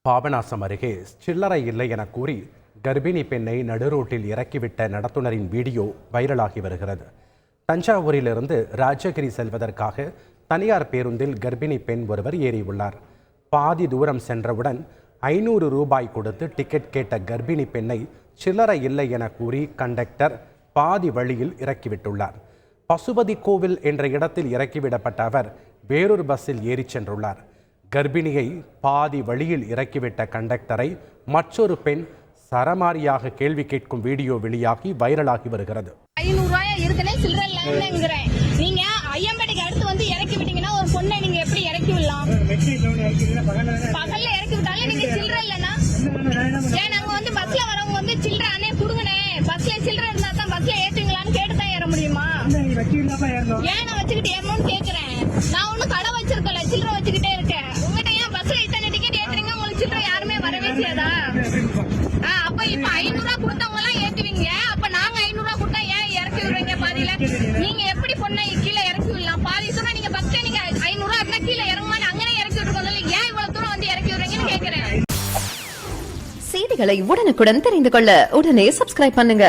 பாபநாசம் அருகே சில்லறை இல்லை என கூறி கர்ப்பிணி பெண்ணை நடுரோட்டில் இறக்கிவிட்ட நடத்துனரின் வீடியோ வைரலாகி வருகிறது. தஞ்சாவூரிலிருந்து ராஜகிரி செல்வதற்காக தனியார் பேருந்தில் கர்ப்பிணி பெண் ஒருவர் ஏறியுள்ளார். பாதி தூரம் சென்றவுடன் 500 ரூபாய் கொடுத்து டிக்கெட் கேட்ட கர்ப்பிணி பெண்ணை சில்லறை இல்லை என கூறி கண்டக்டர் பாதி வழியில் இறக்கிவிட்டுள்ளார். பசுபதி கோவில் என்ற இடத்தில் இறக்கிவிடப்பட்ட அவர் வேறொரு பஸ்ஸில் ஏறிச் சென்றுள்ளார். கர்ப்பிணியை பாதி வழியில் இறக்கிவிட்ட கண்டக்டரை மற்றொரு பெண் சரமாரியாக கேள்வி கேட்கும் வீடியோ வெளியாகி வைரலாகி வருகிறது. 500 ரூபாய் இருக்குனே சில்லறை இல்லங்கறேன். நீங்க ஐயம்பேட்டைக்கு அடுத்து வந்து இறக்கி விட்டீங்கன்னா ஒரு பொண்ணை நீங்க எப்படி இறக்கி விடலாம்? பகல்ல இறக்கி விட்டாலே நீங்க சில்லறை இல்லனா ஏன் நாங்க வந்து பஸ்ல வரவங்க வந்து சில்லறை அண்ணே குடுங்கனே பஸ்ல சில்லறை இருந்தா தான் பஸ்ல ஏத்துவீங்களான்னு கேட்டு தான் ஏற முடியுமா? ஏன் நான் வச்சுக்கிட்டு ஏறணும்னு கேக்குறேன். நான் ஒன்னும் கடை வச்சிருக்கல, சில்லறை வச்சுக்கிட்டே இருக்கேன். உங்ககிட்ட ஏன் பஸ்ல இத்தனை டிக்கெட் ஏத்துறீங்க? உங்களுக்கு சில்லறை யாருமே வரவே செய்யாதா? அப்ப இப்ப 500 ரூபாய் கொடுத்தவங்க எல்லாம் ஏத்துவீங்க. அப்ப நாங்க 500 ரூபாய் கொடுத்தா ஏன் இறக்கி விடுறீங்க பாதியில? நீங்க எப்படி பொண்ணை கீழே இறக்கி விடலாம்? பாதி சொன்னா நீங்க பஸ்ல நீங்க 500 ரூபாய் அப்படின்னா கீழே இறங்குமான்னு அங்கே இறக்கி விட்டுருக்கோம். ஏன் இவ்வளவு தூரம் வந்து இறக்கி விடுறீங்கன்னு கேக்குறேன். செய்திகளை உடனுக்குடன் தெரிந்து கொள்ள உடனே சப்ஸ்கிரைப் பண்ணுங்க.